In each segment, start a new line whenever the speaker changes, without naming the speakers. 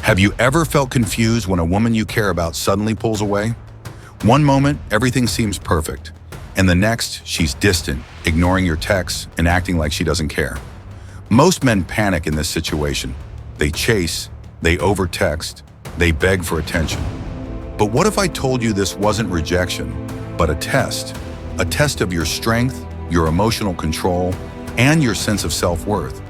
Have you ever felt confused when a woman you care about suddenly pulls away? One moment, everything seems perfect, and the next, she's distant, ignoring your texts and acting like she doesn't care. Most men panic in this situation. They chase, they overtext, they beg for attention. But what if I told you this wasn't rejection, but a test of your strength, your emotional control, and your sense of self-worth?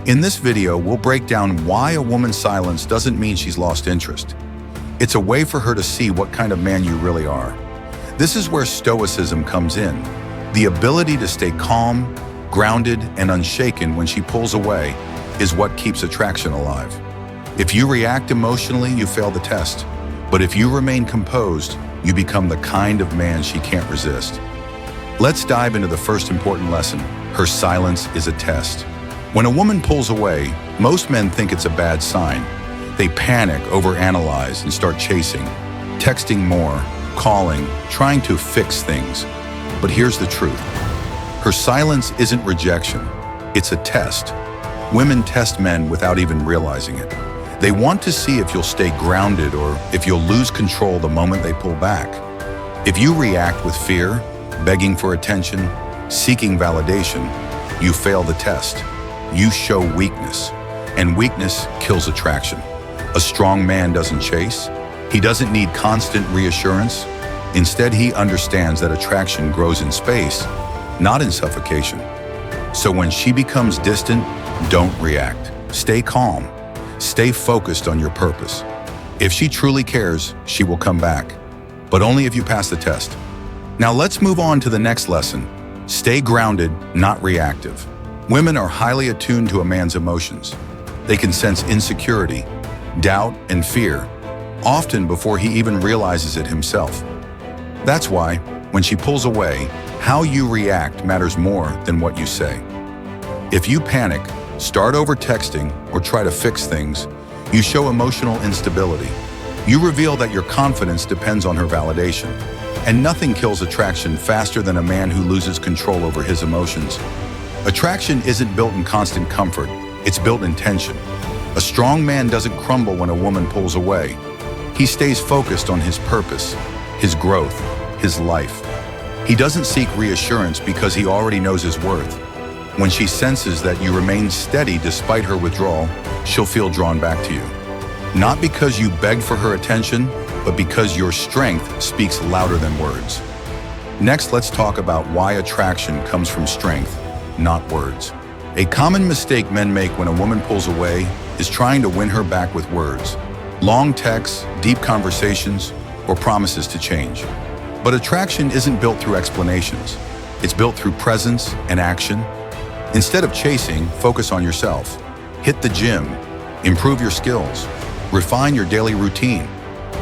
In this video, we'll break down why a woman's silence doesn't mean she's lost interest. It's a way for her to see what kind of man you really are. This is where Stoicism comes in. The ability to stay calm, grounded, and unshaken when she pulls away is what keeps attraction alive. If you react emotionally, you fail the test. But if you remain composed, you become the kind of man she can't resist. Let's dive into the first important lesson. Her silence is a test. When a woman pulls away, most men think it's a bad sign. They panic, overanalyze, and start chasing, texting more, calling, trying to fix things. But here's the truth. Her silence isn't rejection. It's a test. Women test men without even realizing it. They want to see if you'll stay grounded or if you'll lose control the moment they pull back. If you react with fear, begging for attention, seeking validation, you fail the test. You show weakness, and weakness kills attraction. A strong man doesn't chase. He doesn't need constant reassurance. Instead, he understands that attraction grows in space, not in suffocation. So when she becomes distant, don't react. Stay calm. Stay focused on your purpose. If she truly cares, she will come back, but only if you pass the test. Now let's move on to the next lesson. Stay grounded, not reactive. Women are highly attuned to a man's emotions. They can sense insecurity, doubt, and fear, often before he even realizes it himself. That's why, when she pulls away, how you react matters more than what you say. If you panic, start over texting, or try to fix things, you show emotional instability. You reveal that your confidence depends on her validation. And nothing kills attraction faster than a man who loses control over his emotions. Attraction isn't built in constant comfort, it's built in tension. A strong man doesn't crumble when a woman pulls away. He stays focused on his purpose, his growth, his life. He doesn't seek reassurance because he already knows his worth. When she senses that you remain steady despite her withdrawal, she'll feel drawn back to you. Not because you beg for her attention, but because your strength speaks louder than words. Next, let's talk about why attraction comes from strength, not words. A common mistake men make when a woman pulls away is trying to win her back with words. Long texts, deep conversations, or promises to change. But attraction isn't built through explanations. It's built through presence and action. Instead of chasing, focus on yourself. Hit the gym, improve your skills, refine your daily routine.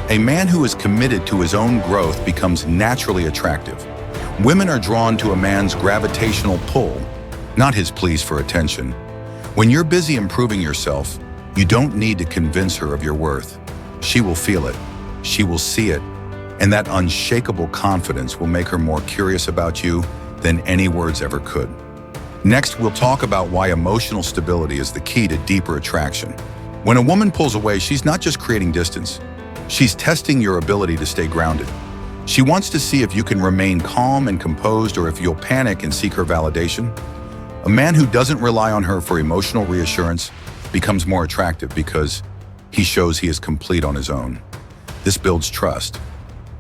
A man who is committed to his own growth becomes naturally attractive. Women are drawn to a man's gravitational pull, not his pleas for attention. When you're busy improving yourself, you don't need to convince her of your worth. She will feel it, she will see it, and that unshakable confidence will make her more curious about you than any words ever could. Next, we'll talk about why emotional stability is the key to deeper attraction. When a woman pulls away, she's not just creating distance. She's testing your ability to stay grounded. She wants to see if you can remain calm and composed or if you'll panic and seek her validation. A man who doesn't rely on her for emotional reassurance becomes more attractive because he shows he is complete on his own. This builds trust.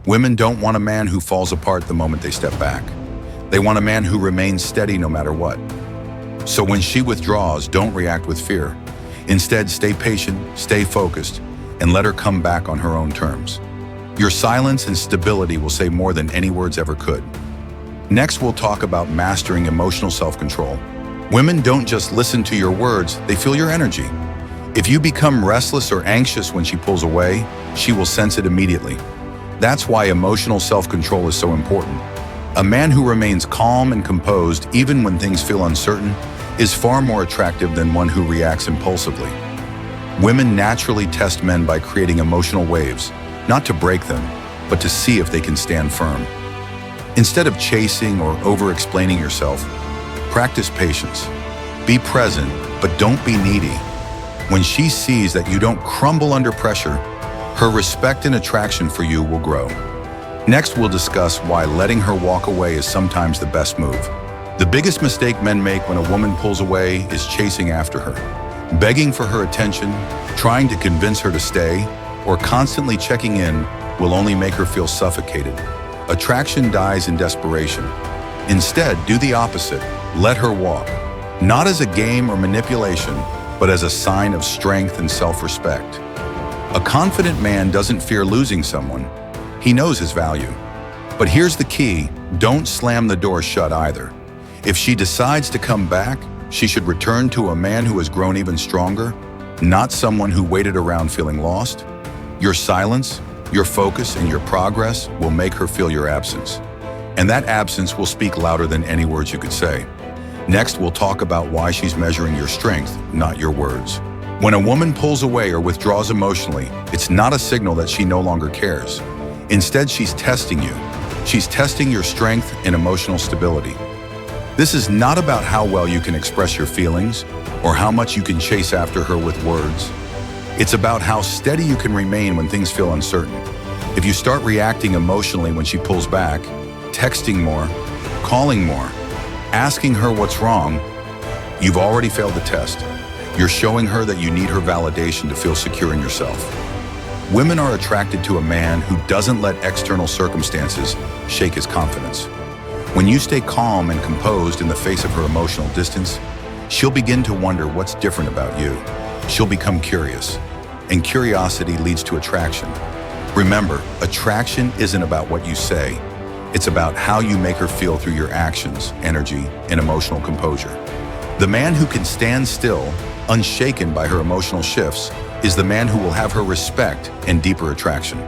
Women don't want a man who falls apart the moment they step back. They want a man who remains steady no matter what. So when she withdraws, don't react with fear. Instead, stay patient, stay focused, and let her come back on her own terms. Your silence and stability will say more than any words ever could. Next, we'll talk about mastering emotional self-control. Women don't just listen to your words, they feel your energy. If you become restless or anxious when she pulls away, she will sense it immediately. That's why emotional self-control is so important. A man who remains calm and composed even when things feel uncertain is far more attractive than one who reacts impulsively. Women naturally test men by creating emotional waves, not to break them, but to see if they can stand firm. Instead of chasing or over-explaining yourself, practice patience. Be present, but don't be needy. When she sees that you don't crumble under pressure, her respect and attraction for you will grow. Next, we'll discuss why letting her walk away is sometimes the best move. The biggest mistake men make when a woman pulls away is chasing after her. Begging for her attention, trying to convince her to stay, or constantly checking in will only make her feel suffocated. Attraction dies in desperation. Instead, do the opposite. Let her walk. Not as a game or manipulation, but as a sign of strength and self-respect. A confident man doesn't fear losing someone. He knows his value. But here's the key, don't slam the door shut either. If she decides to come back, she should return to a man who has grown even stronger, not someone who waited around feeling lost. Your silence, your focus, and your progress will make her feel your absence. And that absence will speak louder than any words you could say. Next, we'll talk about why she's measuring your strength, not your words. When a woman pulls away or withdraws emotionally, it's not a signal that she no longer cares. Instead, she's testing you. She's testing your strength and emotional stability. This is not about how well you can express your feelings or how much you can chase after her with words. It's about how steady you can remain when things feel uncertain. If you start reacting emotionally when she pulls back, texting more, calling more, asking her what's wrong, you've already failed the test. You're showing her that you need her validation to feel secure in yourself. Women are attracted to a man who doesn't let external circumstances shake his confidence. When you stay calm and composed in the face of her emotional distance, she'll begin to wonder what's different about you. She'll become curious, and curiosity leads to attraction. Remember, attraction isn't about what you say. It's about how you make her feel through your actions, energy, and emotional composure. The man who can stand still, unshaken by her emotional shifts, is the man who will have her respect and deeper attraction.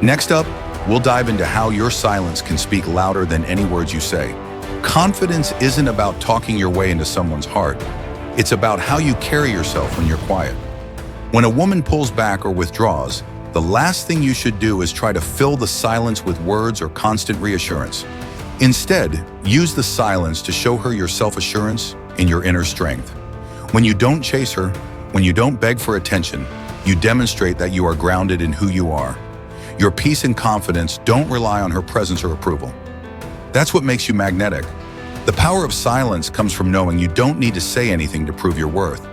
Next up, we'll dive into how your silence can speak louder than any words you say. Confidence isn't about talking your way into someone's heart. It's about how you carry yourself when you're quiet. When a woman pulls back or withdraws, the last thing you should do is try to fill the silence with words or constant reassurance. Instead, use the silence to show her your self-assurance and your inner strength. When you don't chase her, when you don't beg for attention, you demonstrate that you are grounded in who you are. Your peace and confidence don't rely on her presence or approval. That's what makes you magnetic. The power of silence comes from knowing you don't need to say anything to prove your worth.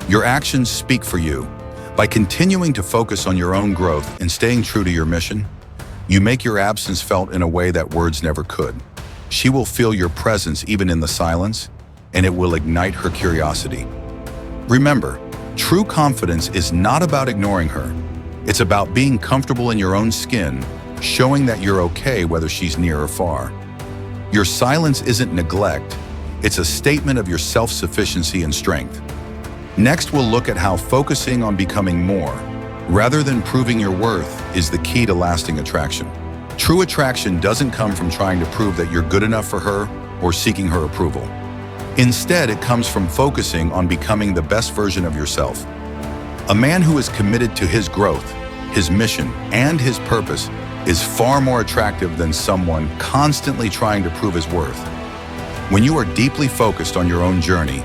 Your actions speak for you. By continuing to focus on your own growth and staying true to your mission, you make your absence felt in a way that words never could. She will feel your presence even in the silence, and it will ignite her curiosity. Remember, true confidence is not about ignoring her. It's about being comfortable in your own skin, showing that you're okay whether she's near or far. Your silence isn't neglect, it's a statement of your self-sufficiency and strength. Next, we'll look at how focusing on becoming more, rather than proving your worth, is the key to lasting attraction. True attraction doesn't come from trying to prove that you're good enough for her or seeking her approval. Instead, it comes from focusing on becoming the best version of yourself. A man who is committed to his growth, his mission, and his purpose is far more attractive than someone constantly trying to prove his worth. When you are deeply focused on your own journey,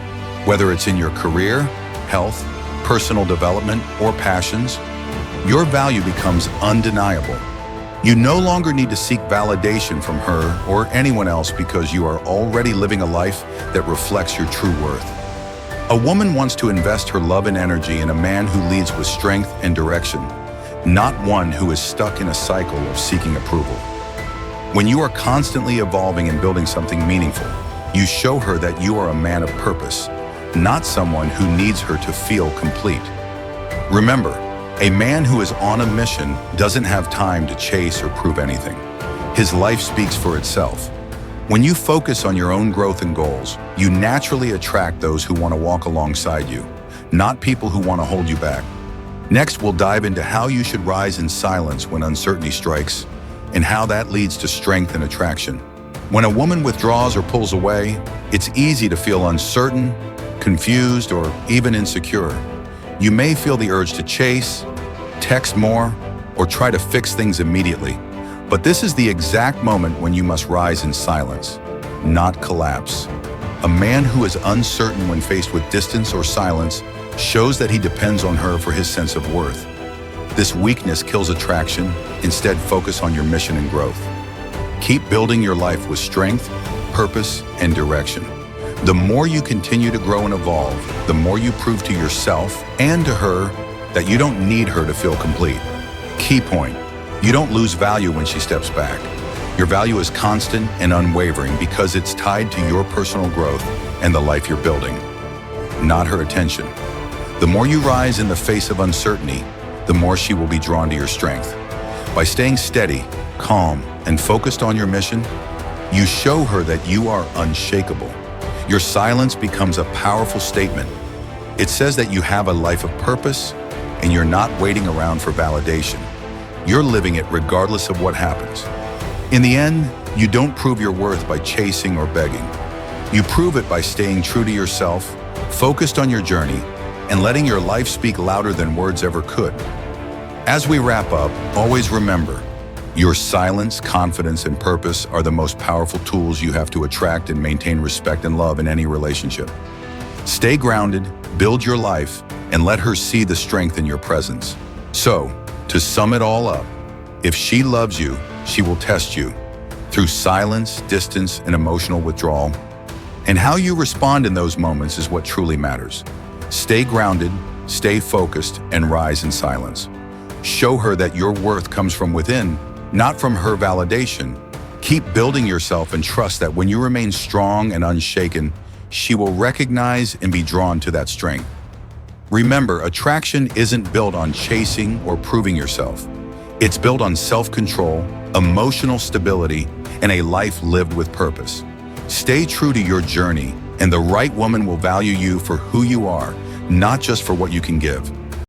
whether it's in your career, health, personal development, or passions, your value becomes undeniable. You no longer need to seek validation from her or anyone else because you are already living a life that reflects your true worth. A woman wants to invest her love and energy in a man who leads with strength and direction, not one who is stuck in a cycle of seeking approval. When you are constantly evolving and building something meaningful, you show her that you are a man of purpose, not someone who needs her to feel complete. Remember, a man who is on a mission doesn't have time to chase or prove anything. His life speaks for itself. When you focus on your own growth and goals, you naturally attract those who want to walk alongside you, not people who want to hold you back. Next, we'll dive into how you should rise in silence when uncertainty strikes, and how that leads to strength and attraction. When a woman withdraws or pulls away, it's easy to feel uncertain, confused, or even insecure. You may feel the urge to chase, text more, or try to fix things immediately. But this is the exact moment when you must rise in silence, not collapse. A man who is uncertain when faced with distance or silence shows that he depends on her for his sense of worth. This weakness kills attraction. Instead, focus on your mission and growth. Keep building your life with strength, purpose, and direction. The more you continue to grow and evolve, the more you prove to yourself and to her that you don't need her to feel complete. Key point: you don't lose value when she steps back. Your value is constant and unwavering because it's tied to your personal growth and the life you're building, not her attention. The more you rise in the face of uncertainty, the more she will be drawn to your strength. By staying steady, calm, and focused on your mission, you show her that you are unshakable. Your silence becomes a powerful statement. It says that you have a life of purpose and you're not waiting around for validation. You're living it regardless of what happens. In the end, you don't prove your worth by chasing or begging. You prove it by staying true to yourself, focused on your journey, and letting your life speak louder than words ever could. As we wrap up, always remember, your silence, confidence, and purpose are the most powerful tools you have to attract and maintain respect and love in any relationship. Stay grounded, build your life, and let her see the strength in your presence. So, to sum it all up, if she loves you, she will test you through silence, distance, and emotional withdrawal. And how you respond in those moments is what truly matters. Stay grounded, stay focused, and rise in silence. Show her that your worth comes from within, not from her validation. Keep building yourself and trust that when you remain strong and unshaken, she will recognize and be drawn to that strength. Remember, attraction isn't built on chasing or proving yourself. It's built on self-control, emotional stability, and a life lived with purpose. Stay true to your journey, and the right woman will value you for who you are, not just for what you can give.